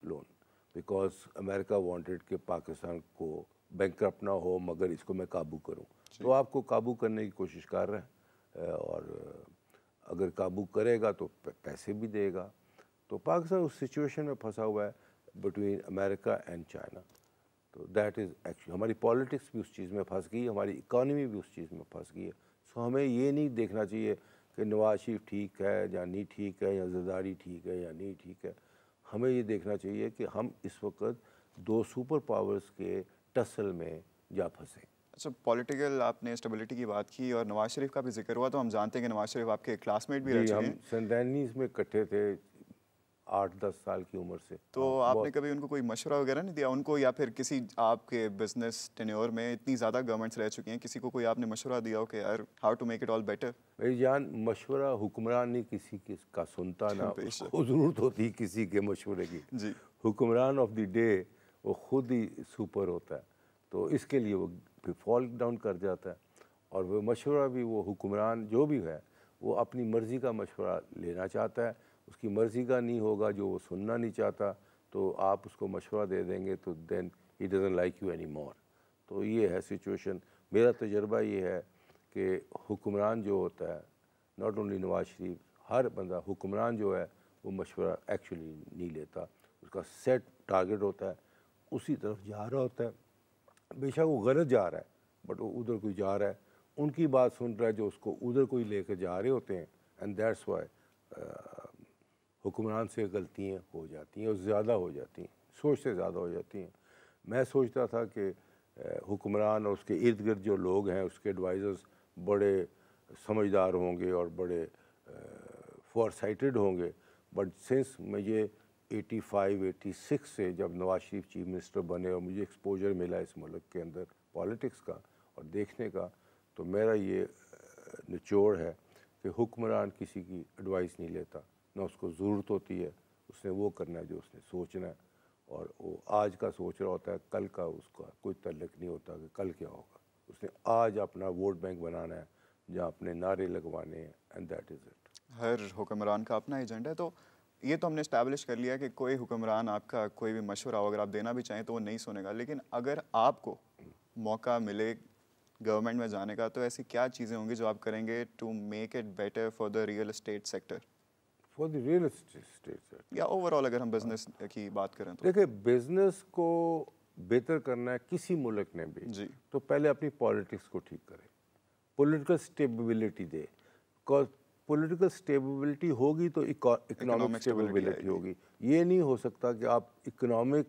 Loan, because America wanted कि पाकिस्तान को bankrupt ना हो मगर इसको मैं काबू करूं। तो आपको काबू करने की कोशिश कर रहे हैं और अगर काबू करेगा तो पैसे भी देगा। तो पाकिस्तान उस सिचुएशन में फंसा हुआ है बिटवीन अमेरिका एंड चाइना। तो दैट इज़ एक्चुअली हमारी पॉलिटिक्स भी उस चीज़ में फंस गई है, हमारी इकॉनमी भी उस चीज़ में फंस गई है। सो हमें ये नहीं देखना चाहिए कि नवाज शरीफ ठीक है या नहीं ठीक है, या जरदारी ठीक है या नहीं ठीक है। हमें ये देखना चाहिए कि हम इस वक्त दो सुपर पावर्स के टसल में जा फंसे। अच्छा, पॉलिटिकल आपने स्टेबिलिटी की बात की और नवाज शरीफ का भी जिक्र हुआ, तो हम जानते हैं कि नवाज शरीफ आपके क्लासमेट भी रह चुके हैं। हम सैनतालीस में इकट्ठे थे 8-10 साल की उम्र से। तो आपने कभी उनको कोई मशवरा वगैरह नहीं दिया उनको, या फिर किसी आपके बिजनेस टेन्योर में इतनी ज़्यादा गवर्नमेंट्स रह चुकी हैं, किसी को कोई आपने मशवरा दिया हो कि यार how to make it all better? मेरी जान, मशवरा हुक्मरान नहीं किसी का सुनता ना उसको ज़रूरत होती किसी के मशवरे की। जी, हुक्मरान ऑफ द डे वो खुद ही सुपर होता है, तो इसके लिए वो फॉल डाउन कर जाता है। और वो मशवरा भी वो हुक्मरान जो भी है वो अपनी मर्ज़ी का मशवरा लेना चाहता है, उसकी मर्ज़ी का नहीं होगा जो वो सुनना नहीं चाहता, तो आप उसको मशवरा दे देंगे तो then he doesn't like you any more. तो ये है सिचुएशन। मेरा तजर्बा ये है कि हुक्मरान जो होता है, नॉट ओनली नवाज शरीफ, हर बंदा हुक्मरान जो है वो मशवरा एक्चुअली नहीं लेता, उसका सेट टारगेट होता है, उसी तरफ जा रहा होता है। बेशक वो गलत जा रहा है बट वो उधर कोई जा रहा है, उनकी बात सुन रहा है जो उसको उधर कोई लेकर जा रहे होते हैं। एंड दैट्स वाई हुक्मरान से गलतियाँ हो जाती हैं और ज़्यादा हो जाती हैं, सोच से ज़्यादा हो जाती हैं। मैं सोचता था कि हुक्मरान और उसके इर्द गिर्द जो लोग हैं उसके एडवाइज़र्स बड़े समझदार होंगे और बड़े फॉरसाइटेड होंगे, बट सिंस मुझे 85-86 से जब नवाज शरीफ चीफ मिनिस्टर बने और मुझे एक्सपोजर मिला इस मुल्क के अंदर पॉलिटिक्स का और देखने का, तो मेरा ये निचोड़ है कि हुक्मरान किसी की एडवाइस नहीं लेता, ना उसको ज़रूरत होती है, उसने वो करना है जो उसने सोचना है, और वो आज का सोच रहा होता है, कल का उसका कोई तल्लुक़ नहीं होता कि कल क्या होगा। उसने आज अपना वोट बैंक बनाना है जहाँ अपने नारे लगवाने हैं, एंड दैट इज़ इट। हर हुक्मरान का अपना एजेंडा है। तो ये तो हमने इस्टेब्लिश कर लिया कि कोई हुक्मरान आपका कोई भी मशवरा हो अगर आप देना भी चाहें तो वो नहीं सुनेगा, लेकिन अगर आपको मौका मिले गवर्नमेंट में जाने का, तो ऐसी क्या चीज़ें होंगी जो आप करेंगे to make it better for the real estate sector? For the real estate sector या ओवरऑल अगर हम बिजनेस की बात करें तो? देखिए, बिजनेस को बेहतर करना है किसी मुल्क ने भी जी, तो पहले अपनी पॉलिटिक्स को ठीक करे, political stability they. Because political stability होगी तो इकोनॉमिक स्टेबिलिटी होगी। ये नहीं हो सकता कि आप इकोनॉमिक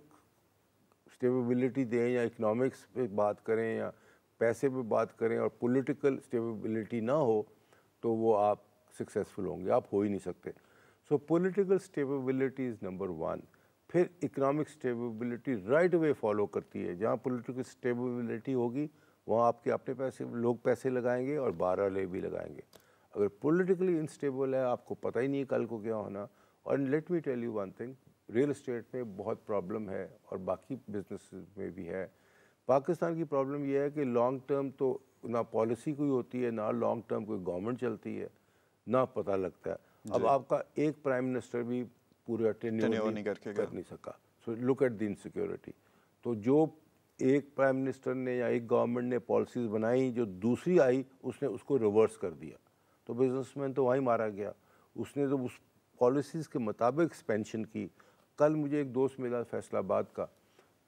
स्टेबिलिटी दें या इकोनॉमिक्स पे बात करें या पैसे पे बात करें और पॉलिटिकल स्टेबिलिटी ना हो तो वो आप सक्सेसफुल होंगे, आप हो ही नहीं सकते। So political stability is number one. फिर economic stability right way follow करती है। जहाँ पॉलिटिकल स्टेबिलिटी होगी वहाँ आपके अपने पैसे लोग पैसे लगाएंगे और बाहर वाले भी लगाएंगे। अगर पॉलिटिकली इनस्टेबल है, आपको पता ही नहीं है कल को क्या होना। और let me tell you one thing, real estate में बहुत प्रॉब्लम है और बाकी बिजनेस में भी है। पाकिस्तान की प्रॉब्लम यह है कि लॉन्ग टर्म तो ना पॉलिसी कोई होती है, ना लॉन्ग टर्म कोई गवर्नमेंट चलती है, ना पता लगता है। अब आपका एक प्राइम मिनिस्टर भी पूरा टेन्योर नहीं कर नहीं सका। So look at the insecurity. तो जो एक प्राइम मिनिस्टर ने या एक गवर्नमेंट ने पॉलिसीज़ बनाई, जो दूसरी आई उसने उसको रिवर्स कर दिया, तो बिजनेसमैन तो वहीं मारा गया। उसने तो उस पॉलिसीज़ के मुताबिक एक्सपेंशन की। कल मुझे एक दोस्त मिला फैसलाबाद का,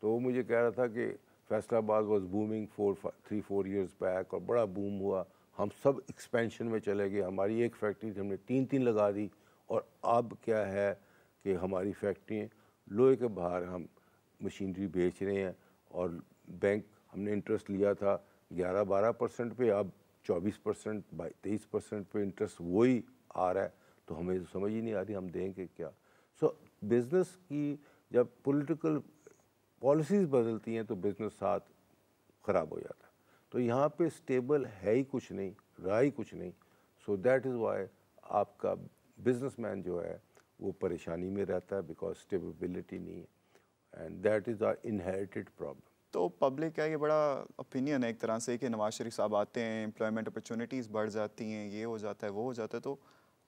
तो वो मुझे कह रहा था कि Faisalabad was booming 3-4 years back और बड़ा बूम हुआ, हम सब एक्सपेंशन में चले गए, हमारी एक फैक्ट्री हमने 3-3 लगा दी, और अब क्या है कि हमारी फैक्ट्री लोहे के बाहर हम मशीनरी बेच रहे हैं और बैंक हमने इंटरेस्ट लिया था 11-12% पे, अब 24% 23% पे इंटरेस्ट वही आ रहा है। तो हमें तो समझ ही नहीं आ रही हम देंगे क्या। सो बिज़नेस की जब पॉलिटिकल पॉलिसीज़ बदलती हैं तो बिज़नेस साथ ख़राब हो जाता है। तो यहाँ पे स्टेबल है ही कुछ नहीं, रहा ही कुछ नहीं। सो दैट इज़ वाई आपका बिजनेसमैन जो है वो परेशानी में रहता है, बिकॉज स्टेबिलिटी नहीं है, and that is our inherited problem. तो पब्लिक का ये बड़ा ओपिनियन है एक तरह से कि नवाज शरीफ साहब आते हैं, एम्प्लॉयमेंट अपॉर्चुनिटीज़ बढ़ जाती हैं, ये हो जाता है वो हो जाता है। तो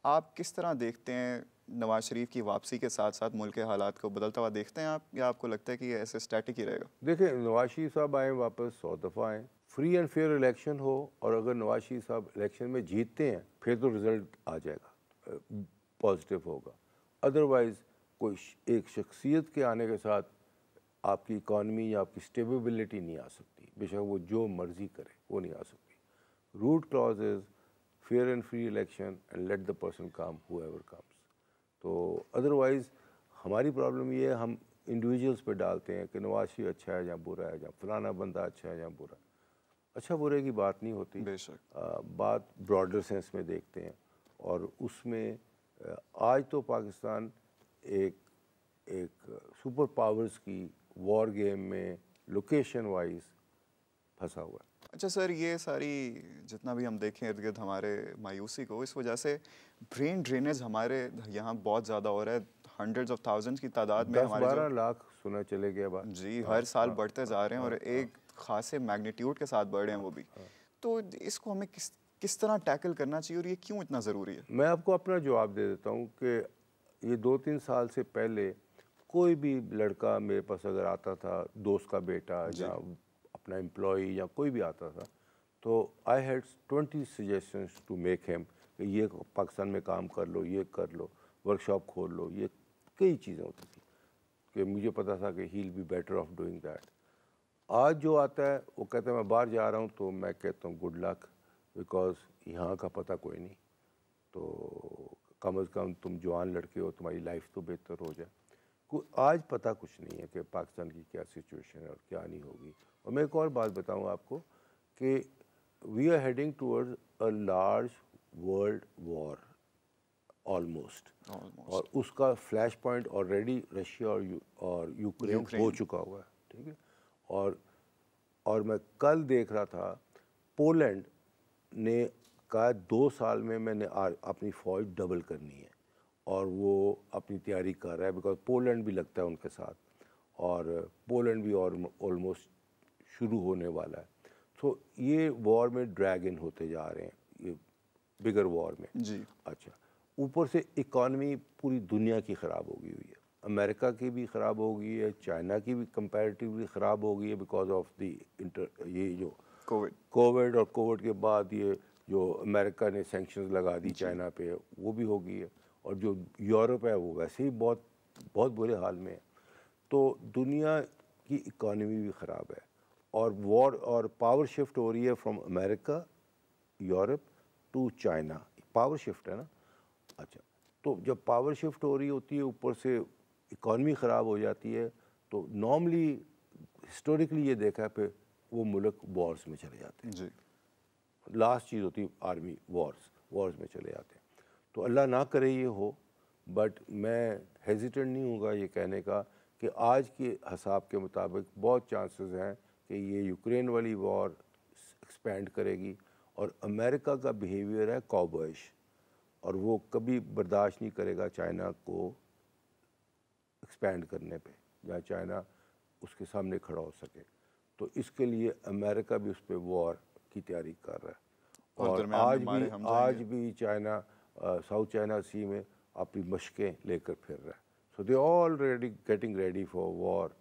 आप किस तरह देखते हैं नवाज शरीफ की वापसी के साथ साथ मुल्क के हालात को बदलता हुआ देखते हैं आप, या आपको लगता है कि ये ऐसे स्टैटिक ही रहेगा? देखिए, नवाज शरीफ साहब आए वापस 100 दफ़ा आए, फ्री एंड फेयर इलेक्शन हो, और अगर नवाज शरीफ साहब इलेक्शन में जीतते हैं फिर तो रिज़ल्ट आ जाएगा, पॉजिटिव होगा। अदरवाइज़ कोई एक शख्सियत के आने के साथ आपकी इकॉनमी या आपकी स्टेबिलिटी नहीं आ सकती, बेशक वो जो मर्ज़ी करे, वो नहीं आ सकती। Root cause is fair and free election and let the person come whoever comes. तो अदरवाइज़ हमारी प्रॉब्लम ये है, हम इंडिविजुअल्स पे डालते हैं कि नवाज शरीफ अच्छा है या बुरा है, या फलाना बंदा अच्छा है या बुरा है। अच्छा बुरे की बात नहीं होती, बेशक। बात ब्रॉडर सेंस में देखते हैं, और उसमें आज तो पाकिस्तान एक सुपर पावर्स की वॉर गेम में लोकेशन वाइज फंसा हुआ है। अच्छा सर, ये सारी जितना भी हम देखें इर्द गिर्द हमारे मायूसी को, इस वजह से ब्रेन ड्रेनेज हमारे यहाँ बहुत ज़्यादा हो रहा है। हंड्रेड्स ऑफ थाउजेंड्स की तादाद में हमारे 10-12 लाख सुना चले गया बात जी हर साल बढ़ते जा रहे हैं, और एक खासे मैग्नीट्यूड के साथ बढ़ रहे हैं वो भी। तो इसको हमें किस तरह टैकल करना चाहिए, और ये क्यों इतना ज़रूरी है? मैं आपको अपना जवाब दे देता हूँ कि ये 2-3 साल से पहले कोई भी लड़का मेरे पास अगर आता था, दोस्त का बेटा या अपना एम्प्लॉई या कोई भी आता था, तो I had 20 suggestions to make him कि ये पाकिस्तान में काम कर लो, ये कर लो, वर्कशॉप खोल लो, ये कई चीज़ें होती थी कि मुझे पता था कि he will be better of doing that. आज जो आता है वो कहता है मैं बाहर जा रहा हूँ, तो मैं कहता हूँ गुड लक, बिकॉज यहाँ का पता कोई नहीं, तो कम से कम तुम जवान लड़के हो, तुम्हारी लाइफ तो बेहतर हो जाए। आज पता कुछ नहीं है कि पाकिस्तान की क्या सिचुएशन है और क्या नहीं होगी। और मैं एक और बात बताऊँ आपको कि we are heading towards a large world war almost, और उसका फ्लैश पॉइंट ऑलरेडी रशिया और यूक्रेन हो चुका हुआ है, ठीक है। और मैं कल देख रहा था, पोलैंड ने कहा 2 साल में मैंने अपनी फ़ौज डबल करनी है, और वो अपनी तैयारी कर रहा है, बिकॉज पोलैंड भी लगता है उनके साथ, और पोलैंड भी ऑलमोस्ट शुरू होने वाला है। तो ये वॉर में ड्रैग इन होते जा रहे हैं, ये बिगर वॉर में जी। अच्छा, ऊपर से इकॉनमी पूरी दुनिया की ख़राब हो गई हुई है, अमेरिका की भी ख़राब हो गई है, चाइना की भी कंपैरेटिवली ख़राब हो गई है बिकॉज ऑफ दी ये जो कोविड और कोविड के बाद ये जो अमेरिका ने सैंक्शंस लगा दी चाइना पे, वो भी हो गई है, और जो यूरोप है वो वैसे ही बहुत बहुत बुरे हाल में है। तो दुनिया की इकॉनमी भी ख़राब है, और वॉर और पावर शिफ्ट हो रही है from America Europe to China, power shift है ना। अच्छा, तो जब पावर शिफ्ट हो रही होती है, ऊपर से इकॉनमी ख़राब हो जाती है, तो नॉर्मली हिस्टोरिकली ये देखा है फिर वो मुल्क वॉर्स में चले जाते हैं। जी। लास्ट चीज़ होती है आर्मी, वॉर्स में चले जाते हैं। तो अल्लाह ना करे ये हो, बट मैं हेजिटेंट नहीं होगा ये कहने का कि आज के हिसाब के मुताबिक बहुत चांसेस हैं कि ये यूक्रेन वाली वॉर एक्सपेंड करेगी, और अमेरिका का बिहेवियर है कॉबॉयश, और वो कभी बर्दाश्त नहीं करेगा चाइना को एक्सपेंड करने पे, या चाइना उसके सामने खड़ा हो सके। तो इसके लिए अमेरिका भी उस पर वॉर की तैयारी कर रहा है, और आज भी चाइना साउथ चाइना सी में अपनी मशकें लेकर फिर रहा है। So they already getting ready for war